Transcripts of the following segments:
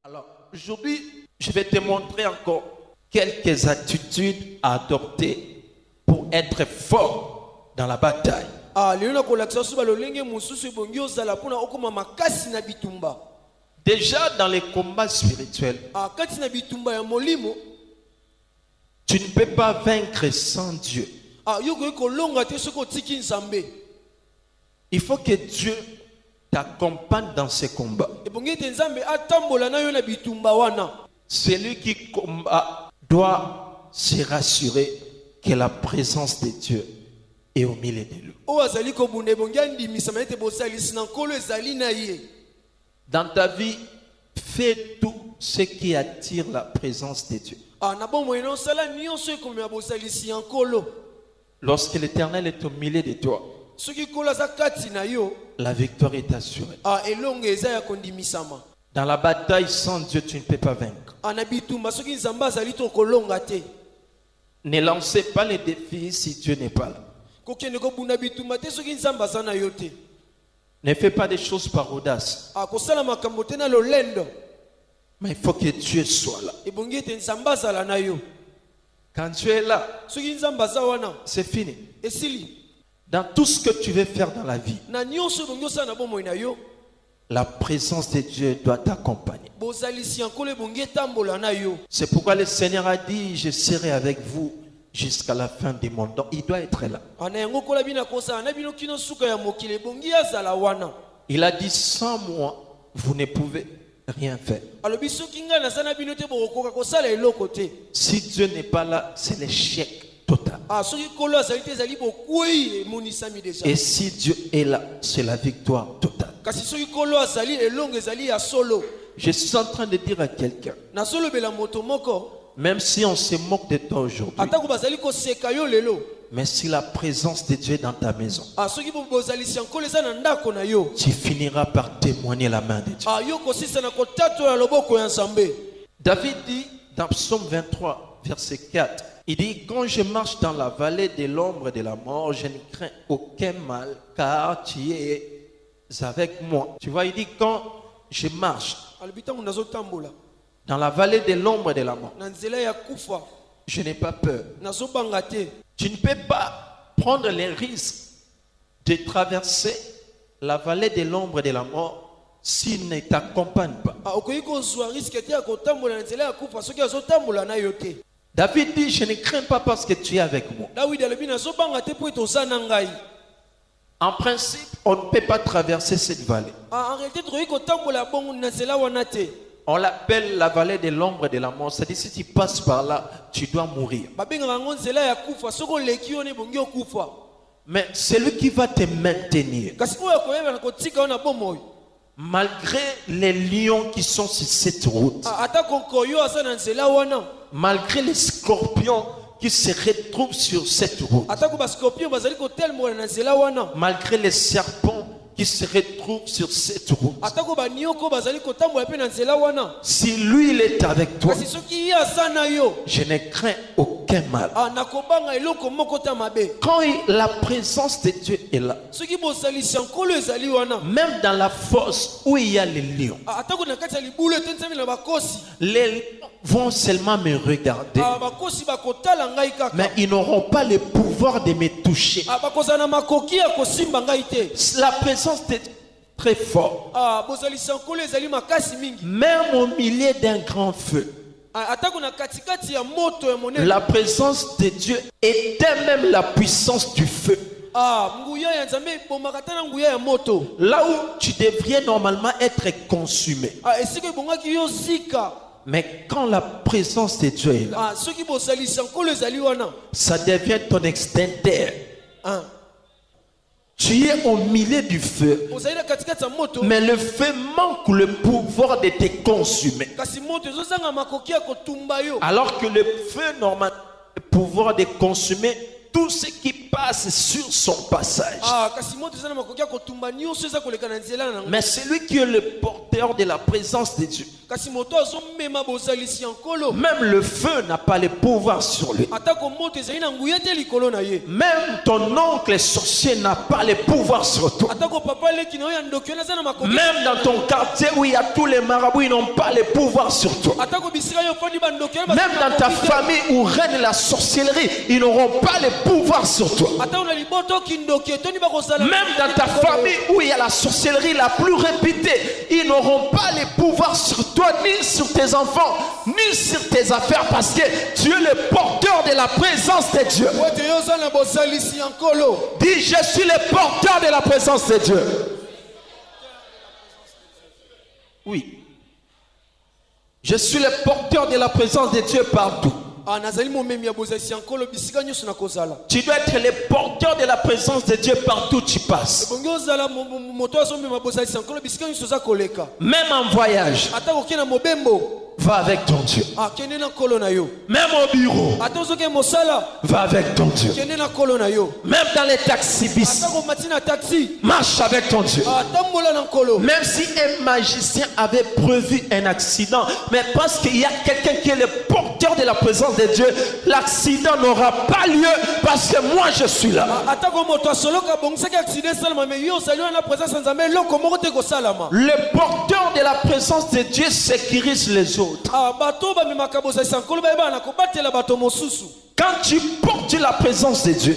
Alors, aujourd'hui, je vais te montrer encore quelques attitudes à adopter pour être fort dans la bataille. Déjà dans les combats spirituels, tu ne peux pas vaincre sans Dieu. Il faut que Dieu t'accompagne dans ces combats. Celui qui combat doit se rassurer que la présence de Dieu est au milieu de lui. Dans ta vie, fais tout ce qui attire la présence de Dieu. Lorsque l'Éternel est au milieu de toi, la victoire est assurée. Dans la bataille sans Dieu, tu ne peux pas vaincre. Ne lancez pas les défis si Dieu n'est pas là. Ne fais pas des choses par audace. Mais il faut que Dieu soit là. Quand Dieu est là, c'est fini. Dans tout ce que tu veux faire dans la vie, la présence de Dieu doit t'accompagner. C'est pourquoi le Seigneur a dit, je serai avec vous jusqu'à la fin du monde. Donc, il doit être là. Il a dit, sans moi, vous ne pouvez rien faire. Si Dieu n'est pas là, c'est l'échec total. Et si Dieu est là, c'est la victoire totale. Je suis en train de dire à quelqu'un, même si on se moque de toi aujourd'hui, mais si la présence de Dieu est dans ta maison, tu finiras par témoigner la main de Dieu. David dit dans Psaume 23, verset 4, il dit, quand je marche dans la vallée de l'ombre de la mort, je ne crains aucun mal, car tu es avec moi. Tu vois, il dit, quand je marche dans la vallée de l'ombre de la mort, je n'ai pas peur. Tu ne peux pas prendre les risques de traverser la vallée de l'ombre de la mort s'il ne t'accompagne pas. David dit, je ne crains pas parce que tu es avec moi. En principe, on ne peut pas traverser cette vallée. On l'appelle la vallée de l'ombre de la mort. C'est-à-dire, si tu passes par là, tu dois mourir. Mais c'est lui qui va te maintenir. Malgré les lions qui sont sur cette route, malgré les scorpions qui se retrouvent sur cette route, malgré les serpents qui se retrouvent sur cette route, si lui il est avec toi, je ne crains aucun mal. Quand la présence de Dieu est là, même dans la fosse où il y a les lions, les lions vont seulement me regarder, mais ils n'auront pas le pouvoir de me toucher. La présence de Dieu est très forte. Même au milieu d'un grand feu, la présence de Dieu était même la puissance du feu. Là où tu devrais normalement être consumé. Mais quand la présence de Dieu est là, ça devient ton extincteur. Tu es au milieu du feu, mais le feu manque le pouvoir de te consumer. Alors que le feu, normalement, a le pouvoir de consumer tout ce qui passe sur son passage. Mais celui qui est le porteur de la présence de Dieu, Même le feu n'a pas le pouvoir sur lui. Même ton oncle sorcier n'a pas le pouvoir sur toi. Même dans ton quartier où il y a tous les marabouts, ils n'ont pas le pouvoir sur toi. Même dans ta famille où règne la sorcellerie, ils n'auront pas le pouvoir sur toi. Même dans ta famille où il y a la sorcellerie la plus réputée, ils n'auront pas le pouvoir sur toi, ni sur tes enfants, ni sur tes affaires, parce que tu es le porteur de la présence de Dieu. Dis, je suis le porteur de la présence de Dieu. Oui. Je suis le porteur de la présence de Dieu partout. Tu dois être le porteur de la présence de Dieu partout où tu passes. Même en voyage, va avec ton Dieu. Même au bureau, va avec ton Dieu. Même dans les taxis-bis, marche avec ton Dieu. Même si un magicien avait prévu un accident, mais parce qu'il y a quelqu'un qui est le porteur de la présence de Dieu, l'accident n'aura pas lieu parce que moi je suis là. Le porteur de la présence de Dieu sécurise les autres. Quand tu portes la présence de Dieu,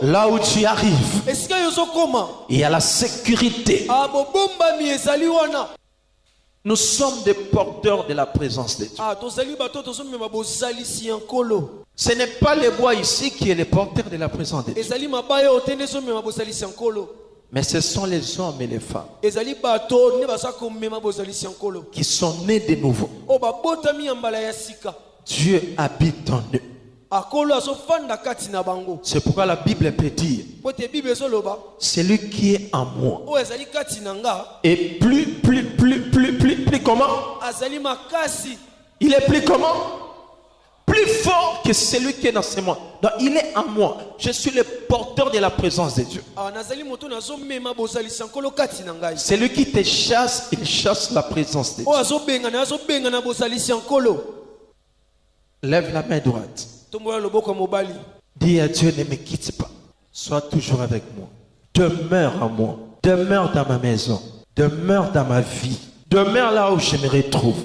là où tu arrives, il y a la sécurité. Nous sommes des porteurs de la présence de Dieu. Ce n'est pas le bois ici qui est le porteur de la présence de Dieu, mais ce sont les hommes et les femmes qui sont nés de nouveau. Dieu habite en eux. C'est pourquoi la Bible peut dire, celui qui est en moi est plus comment? Il est plus comment? Plus fort que celui qui est dans ses mains. Donc il est en moi. Je suis le porteur de la présence de Dieu. Celui qui te chasse, il chasse la présence de Dieu. Lève la main droite. Dis à Dieu, ne me quitte pas. Sois toujours avec moi. Demeure en moi. Demeure dans ma maison. Demeure dans ma vie. Demeure là où je me retrouve.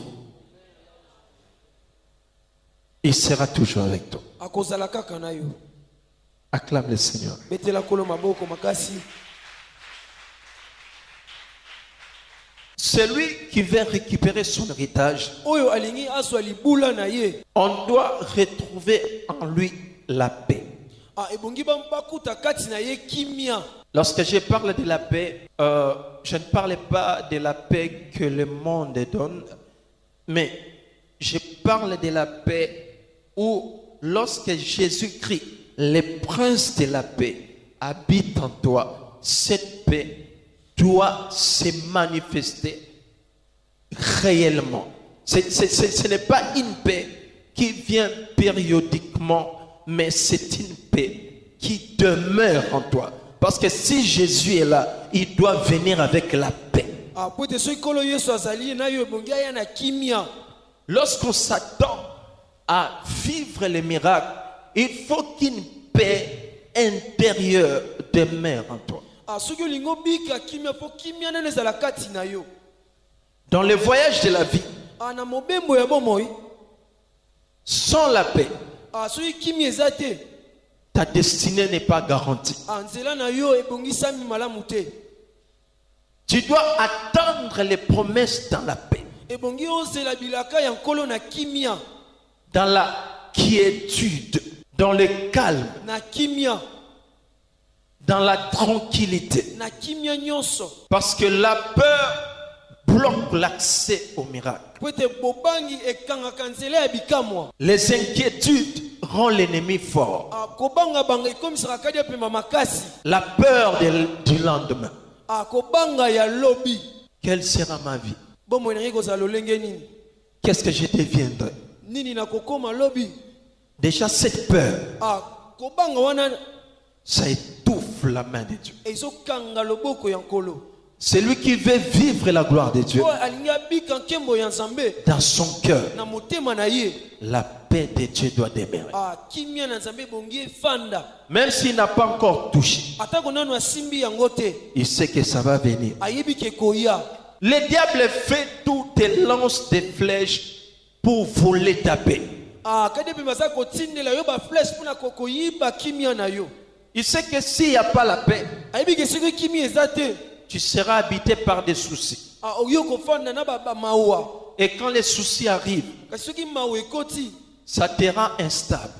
Il sera toujours avec toi. Acclame le Seigneur. Celui qui veut récupérer son héritage, on doit retrouver en lui la paix. Lorsque je parle de la paix, je ne parle pas de la paix que le monde donne, mais je parle de la paix où lorsque Jésus-Christ, le prince de la paix, habite en toi, cette paix doit se manifester réellement. Ce n'est pas une paix qui vient périodiquement, mais c'est une paix qui demeure en toi. Parce que si Jésus est là, il doit venir avec la paix. Lorsqu'on s'attend à vivre les miracles, il faut qu'une paix intérieure demeure en toi. Dans le voyage de la vie, sans la paix, ta destinée n'est pas garantie. Tu dois attendre les promesses dans la paix, dans la quiétude, dans le calme, dans la tranquillité. Parce que la peur bloque l'accès au miracle. Les inquiétudes rendent l'ennemi fort. La peur du lendemain. Quelle sera ma vie? Qu'est-ce que je deviendrai? Déjà cette peur, ça étouffe la main de Dieu. Celui qui veut vivre la gloire de Dieu oyo alingi abika nkembo ya Nzambe dans son cœur, na motema na ye, la paix de Dieu doit demeurer. kimia na Nzambe bongi efanda. Même s'il n'a pas encore touché, Atako nano asimbi yango te, il sait que ça va venir. ayebi ke koya. Le diable fait tout et lance des flèches pour voler ta paix. Kade pe maza kotindela yo ba flèche pona kokoyiba kimia na yo. Il sait que s'il n'y a pas la paix, Ayebi ke siko kimia ezate, tu seras habité par des soucis. oyo kofanda na ba mawa. Et quand les soucis arrivent, Kasi soki mawa ekoti, ça te rend instable.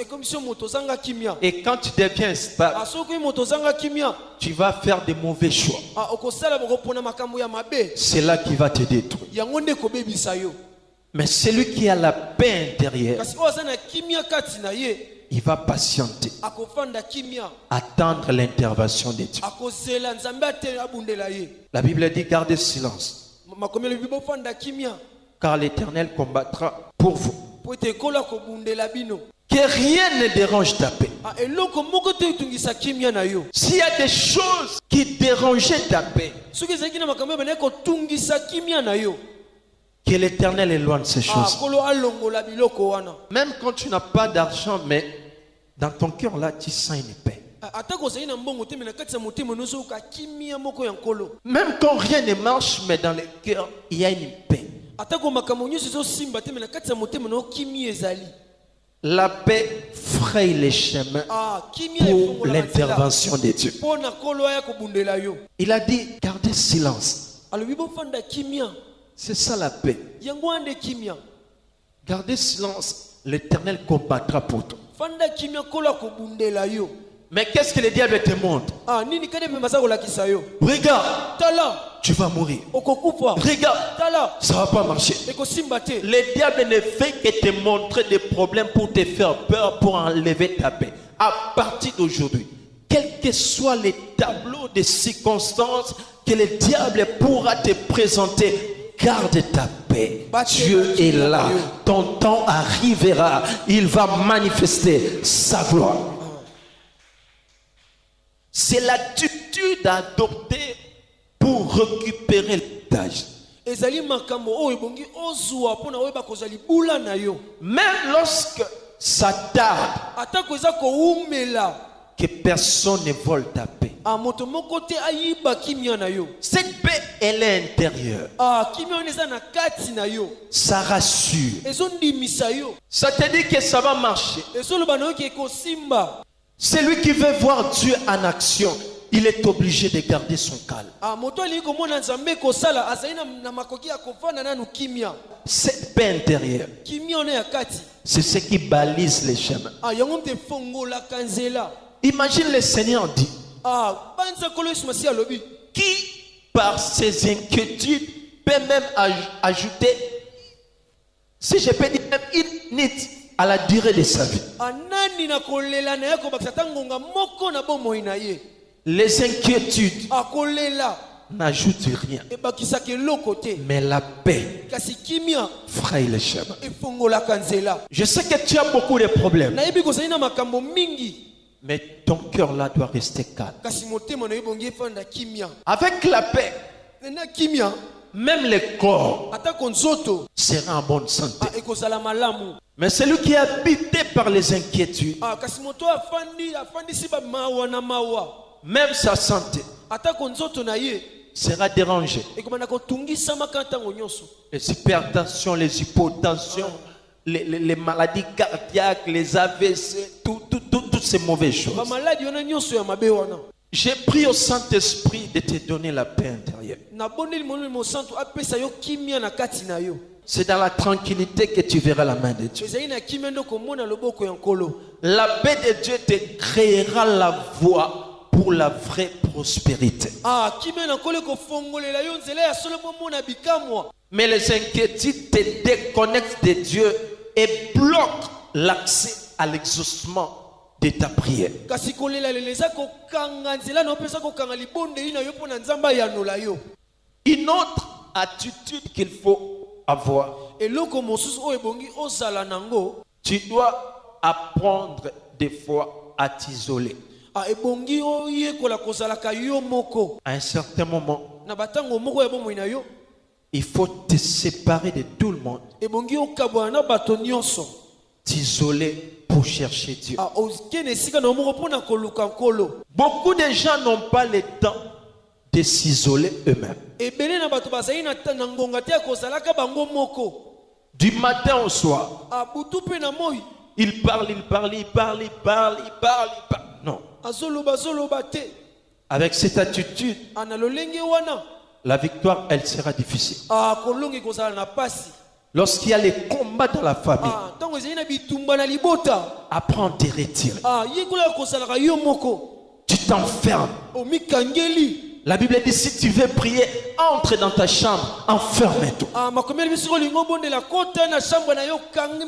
comme si moto zanga kimia. Et quand tu deviens instable, Soki moto zanga kimia, tu vas faire de mauvais choix. okosala bokopona makambo ya mabe. C'est là qui va te détruire. Yango nde kobebisa yo. Mais celui qui a la paix intérieure, Kasi oyo aza na kimia kati na ye, il va patienter, akofanda kimia, attendre l'intervention de Dieu. akozela Nzambe ate abundela ye. La Bible dit gardez silence, Makomelo bibo fanda kimia, car l'Éternel combattra pour vous. po ete ekola kobundela bino. Que rien ne dérange ta paix. Eloko moko te etungisa kimia na yo. S'il y a des choses qui dérangeaient ta paix, Soki ezalaki na makambo ebana kotungisa kimia na yo, que l'Éternel éloigne ces choses. kolo alongola biloko wana. Même quand tu n'as pas d'argent, mais dans ton cœur là, tu sens une paix. Atako ozali na mbongo te me na kati ya motema nyonso oyoka kimia moko ya nkolo. Même quand rien ne marche, mais dans le cœur, il y a une paix. Atako makambo nyonso ezosimba te me na kati ya motema na yo kimia ezali. La paix fraye les chemins Kimia pour efongolaka l'intervention de Dieu. mpo na kolo aya kobundela yo. Il a dit, gardez silence. Alobi bofanda kimia, C'est ça la paix. yango ande kimia. Gardez silence, l'Éternel combattra pour toi. Fanda kimia kolo akobundela yo. Mais qu'est-ce que le diable te montre? Nini kade pe maza kolakisa yo. Regarde, Tala, tu vas mourir. okokufa. Regarde, Tala, ça ne va pas marcher. ekosimba te. Le diable ne fait que te montrer des problèmes pour te faire peur, pour enlever ta paix. À partir d'aujourd'hui, quels que soient les tableaux de circonstances que le diable pourra te présenter, garde ta paix. Dieu est là. Ton temps arrivera. Il va manifester sa gloire. C'est l'attitude à adopter pour récupérer l'héritage. Ezali makambo oyo bongi ozwa pona oyeba kozali bula na yo. Même lorsque ça tarde, Atako eza koumela, que personne ne vole ta paix. moto moko te ayiba kimia na yo. Cette paix, elle est intérieure. Kimia wana eza na kati na yo. Ça rassure. Ezondimisa yo. Ça te dit que ça va marcher. Ezoloba na yo ke ekosimba. Celui qui veut voir Dieu en action, il est obligé de garder son calme. Moto ali komona Nzambe kosala azali na makoki ya kofanda nanu kimia. Cette paix intérieure, Kimia ona ya kati. c'est ce qui balise les chemins. Yango te fongola kanzela. Imagine le Seigneur dit, Banza kolo Yesu Masiya alobi, qui par ses inquiétudes peut même ajouter, si je peux dire même une minute à la durée de sa vie. Anani na kolela na yako bakisa tangonga moko na bomoi na ye. Les inquiétudes Akolela n'ajoutent rien. e bakisa ke loko te. Mais la paix Kasi kimia fraye les chemins. e fongola kanzela. Je sais que tu as beaucoup de problèmes, Na yebi kozali na makambo mingi. mais ton cœur là doit rester calme. Kasi motema na yebongi efanda kimia. Avec la paix, Na kimia même le corps atako nzoto sera en bonne santé. ekozala malamu. Mais celui qui est habité par les inquiétudes, Kasi moto afandi si ba mawa na mawa. même sa santé Atako nzoto na ye sera dérangée. ekomana kotungisa makantango nyonso. Les hypertensions, les hypotensions, les maladies cardiaques, les AVC, toutes ces mauvaises choses. Ba maladi wana nyonso ya mabe wana. J'ai pris au Saint-Esprit de te donner la paix intérieure. Na bondeli mo santo apesa yo kimia na kati na yo. C'est dans la tranquillité que tu verras la main de Dieu. Ezali na kimia ndo komona loboko ya nkolo. La paix de Dieu te créera la voie pour la vraie prospérité. Kimia na nkolo kofongolela yo nzela ya solo mona bikamwa. Mais les inquiétudes te déconnectent de Dieu et bloquent l'accès à l'exaucement de ta prière. Kasi kolela leleza kokanga nzela na opesa kokanga libonde ina yo pona nzamba ya nola yo. Une autre attitude qu'il faut avoir. Eloko mosusu oyo ebongi ozala nango. Tu dois apprendre des fois à t'isoler. Ebongi oyekola kozalaka yo moko. À un certain moment, na batango moko ya bomoi na yo il faut te séparer de tout le monde, ebongi okabwana na bato nyonso t'isoler pour chercher Dieu. okende esika na moko mpona koluka nkolo. Beaucoup de gens n'ont pas le temps de s'isoler eux-mêmes. Ebele na bato bazali na ngonga te ya kozalaka bango moko Du matin au soir, butu mpe na moi il parle. Non. azoloba te Avec cette attitude, na lolenge wana la victoire, elle sera difficile. kolongi kozala na pasi Lorsqu'il y a les combats dans la famille, ntango ezali na bitumba na libota apprends à te retirer. yekola kozalaka yo moko Tu t'enfermes. omikangeli. La Bible dit, si tu veux prier, entre dans ta chambre, enferme-toi. makomeli biso kolinga obondela kota na chambre na yo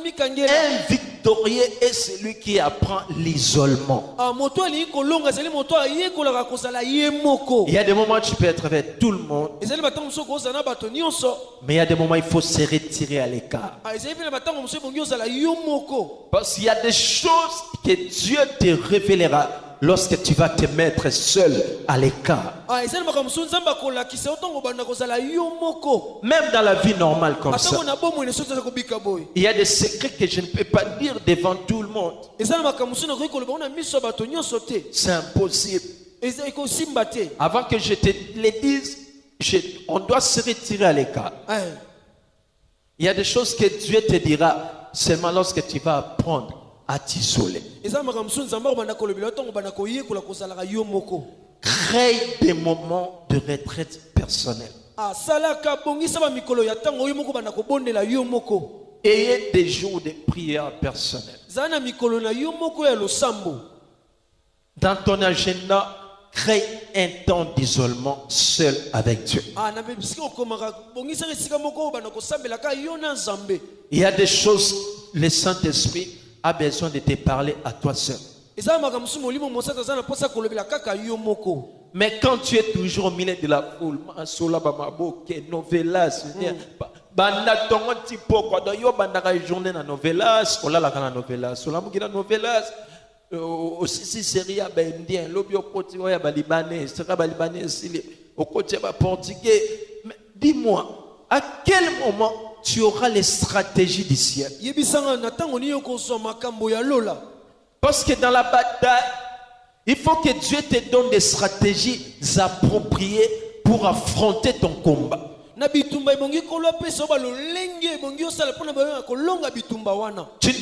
mikangeli. Un victorieux est celui qui apprend l'isolement. moto alingi kolonga ezali moto ayekolaka kozala ye moko. Il y a des moments où tu peux être avec tout le monde, ezali batango mosusu kozala na bato nyonso. mais il y a des moments où il faut se retirer à l'écart. ezali mpe na batango mosusu ebongi ozala yo moko. Parce qu'il y a des choses que Dieu te révélera lorsque tu vas te mettre seul à l'écart. ezali makambo mosusu nzambe akolakisa yo ntango obanda kozala yo moko. Même dans la vie normale comme ça, atango na bomoi neso toza kobika boye. il y a des secrets que je ne peux pas dire devant tout le monde. ezali makambo mosusu nakoki koloba ngo na miso ya bato nyonso te. C'est impossible. ezali kosimba te. Avant que je te le dise, on doit se retirer à l'écart. Il y a des choses que Dieu te dira seulement lorsque tu vas apprendre à t'isoler. Crée des moments de retraite personnelle. Ayez des jours de prière personnelle. Dans ton agenda, crée un temps d'isolement seul avec Dieu. Il y a des choses, le Saint-Esprit a besoin de te parler à toi seul. Mais quand tu es toujours au milieu de la foule, aussi série indien, lobby au côté libanais, au côté portugais. Dis-moi, à quel moment tu auras les stratégies du ciel? Parce que dans la bataille, il faut que Dieu te donne des stratégies appropriées pour affronter ton combat. Tu ne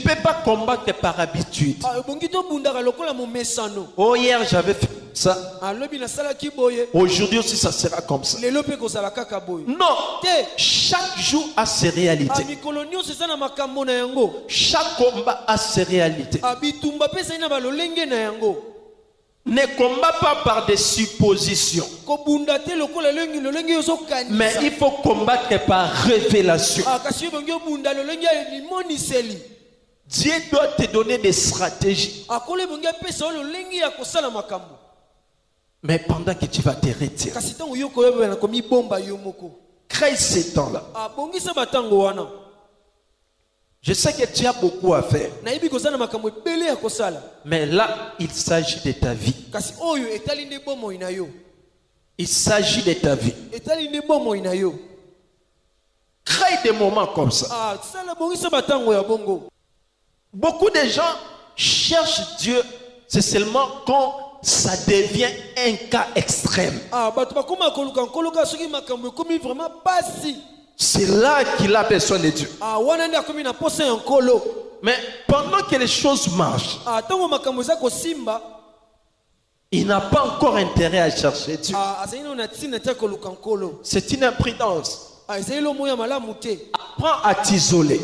peux pas combattre par habitude. Oh, hier j'avais fait ça. Aujourd'hui aussi ça sera comme ça. Non. Chaque jour a ses réalités. Chaque combat a ses réalités. Ne combat pas par des suppositions. Mais il faut combattre par révélation. Dieu doit te donner des stratégies. Mais pendant que tu vas te retirer, crée ces temps-là. Je sais que tu as beaucoup à faire. Mais là, il s'agit de ta vie. Il s'agit de ta vie. Crée des moments comme ça. Beaucoup de gens cherchent Dieu, c'est seulement quand ça devient un cas extrême. C'est là qu'il a besoin de Dieu. Mais pendant que les choses marchent, il n'a pas encore intérêt à chercher Dieu. C'est une imprudence. Apprends à t'isoler.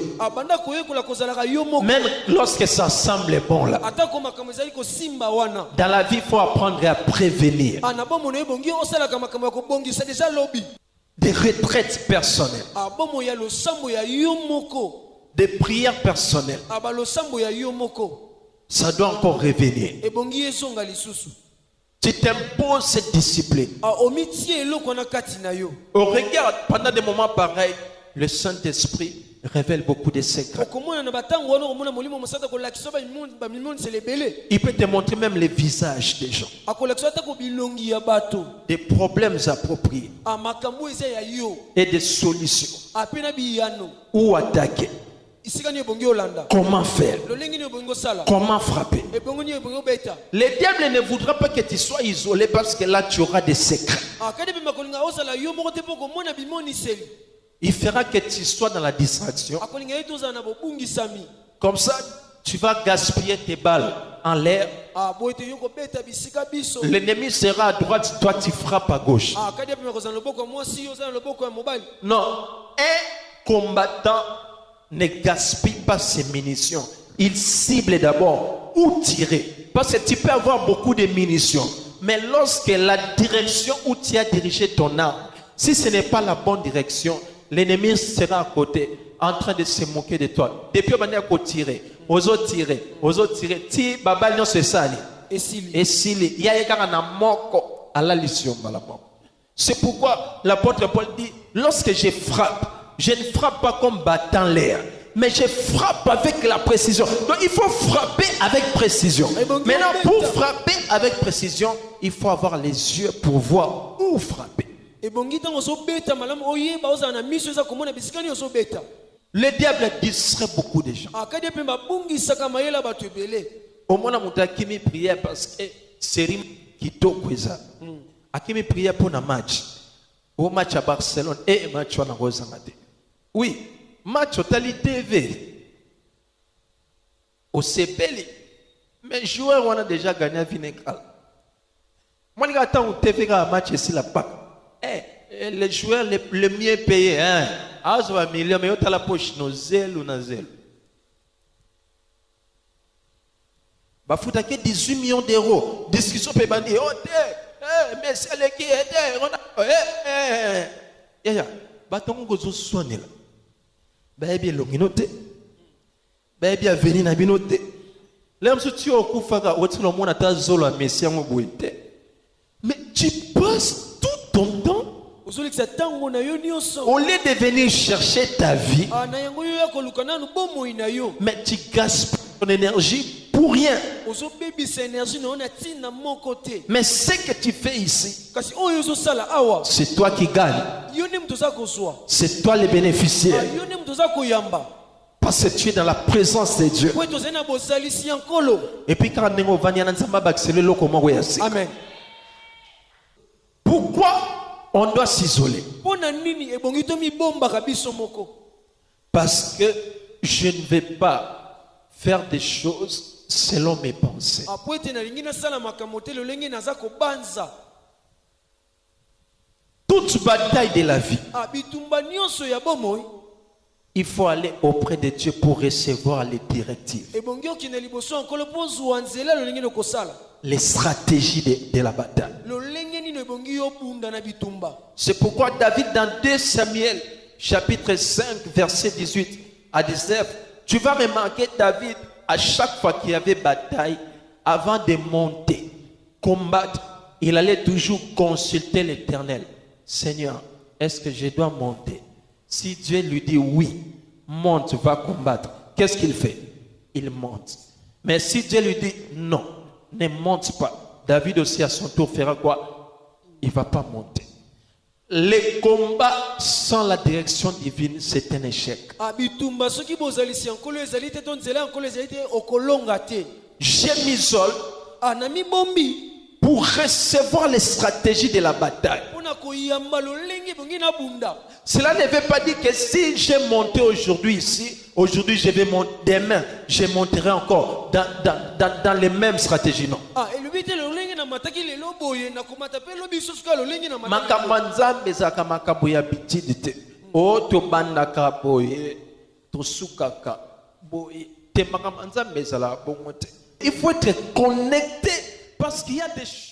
Même lorsque ça semble bon là. Dans la vie, il faut apprendre à prévenir. Des retraites personnelles. Des prières personnelles. Ça doit encore revenir. Tu t'imposes cette discipline. Oh, regarde, pendant des moments pareils, le Saint-Esprit révèle beaucoup de secrets. okomona na batango wana okomona molimo mosata kolakisa bamimoni lebele Il peut te montrer même les visages des gens, akolakisa ata ko bilongi ya bato des problèmes appropriés amakambo eza ya yo et des solutions. ape na biyano Où attaquer, isika nini ebongi olanda comment faire, lolenge nini ebongi osala comment frapper. ebongo nini ebongi obeta Le diable ne voudra pas que tu sois isolé parce que là tu auras des secrets. akade mpe makolinga osala yo moko te mpo komona bimoniseli Il fera que tu sois dans la distraction. akolinga ye tozala na bobungisami Comme ça, tu vas gaspiller tes balles en l'air. boye te yo kobeta bisika biso L'ennemi sera à droite, toi tu frappes à gauche. akade mpe makozala na loboko ya mwasi yo oza na loboko ya mobali Non, un combattant ne gaspille pas ses munitions. Il cible d'abord où tirer. Parce que tu peux avoir beaucoup de munitions. Mais lorsque la direction où tu as dirigé ton arme, si ce n'est pas la bonne direction, l'ennemi sera à côté, en train de se moquer de toi. Depuis on a tiré, aux autres tirer. Ti babal non c'est ça. esili Et s'il y a un moko à la mission malabon. C'est pourquoi l'apôtre Paul dit, lorsque je frappe, je ne frappe pas comme battant l'air, mais je frappe avec la précision. Donc il faut frapper avec précision. Maintenant, pour frapper avec précision, il faut avoir les yeux pour voir où frapper. ebongi ntango ozobeta malamu oyeba ozala na miso eza komona bisika nini ozobeta Le diable distrait beaucoup de gens. akadi mpe babungisaka mayele ya bato ebele Au moins, on a kimi prière parce que c'est kitoko eza. Akimi prière pour un match. Au match à Barcelone et match à Rosangate. Oui, match au Tali TV. Au Sebeli. Mais joueurs on a déjà gagné à Vinégal. Moi, je attends au TV un match ici la PAC. Les joueurs les mieux payés, hein. Ah, ça va million, mais au la poche, nos zèles ou nos zèles. Bah, faut que 18 millions d'euros. Discussion peut bandi. Oh, mais c'est le qui est. Bah, ton gozo sonne là. Bah, bien l'onginote. Bah, bien venir na binote. L'homme se tue au coup, faga, ou tu le monde à ta zola, mais c'est un boïté. Mais tu passes tout ton temps ozolekisa ntango na yo nyonso au lieu de venir chercher ta vie, na yango yo ya koluka nanu bomoi na yo mais tu gaspilles ton énergie pour rien. ozobebisa énergie na yo na ntina moko te Mais ce que tu fais ici, kasi oyo ozosala awa c'est toi qui gagne. yo nde moto oza kozwa C'est toi le bénéficiaire. yo nde moto oza koyamba Parce que tu es dans la présence de Dieu. po tozali na bosalisi ya nkolo Et puis quand on va venir dans comment amen pourquoi on doit s'isoler? mpo na nini ebongi tomibombaka biso moko Parce que je ne vais pas faire des choses selon mes pensées. apo ete nalingi nasala makambo te lolenge naza kobanza Toute bataille de la vie, bitumba nyonso ya bomoi il faut aller auprès de Dieu pour recevoir les directives, ebongi okende liboso ya nkolo mpo ozwa nzela lolenge nakosala les stratégies de la bataille. lolenge nino ebongi yobunda na bitumba C'est pourquoi David dans 2 Samuel chapitre 5 verset 18 à 19, tu vas remarquer David à chaque fois qu'il y avait bataille, avant de monter, combattre, il allait toujours consulter l'Éternel. Seigneur, est-ce que je dois monter? Si Dieu lui dit oui, monte, va combattre, qu'est-ce qu'il fait? Il monte. Mais si Dieu lui dit non, ne monte pas, David aussi à son tour fera quoi? Il ne va pas monter. Les combats sans la direction divine, c'est un échec. bitumba soki bozalisi ya nkolo ezali te to nzela ya nkolo ezali te okolonga te Je m'isole na mibombi pour recevoir les stratégies de la bataille. mpona koyamba lolenge ebongi na bunda Cela ne veut pas dire que si j'ai monté aujourd'hui ici, aujourd'hui je vais monter, demain je monterai encore dans les mêmes stratégies. Non. elobi te lolenge na mataki lelo boye nakomata mpe lobi lisusu ka lolenge na Makambo ya Nzambe ezalaka makambo ya bitidi te. O tobandaka boye, tosukaka boye, te makambo ya Nzambe ezalaka bongo te. Il faut être connecté parce qu'il y a des choses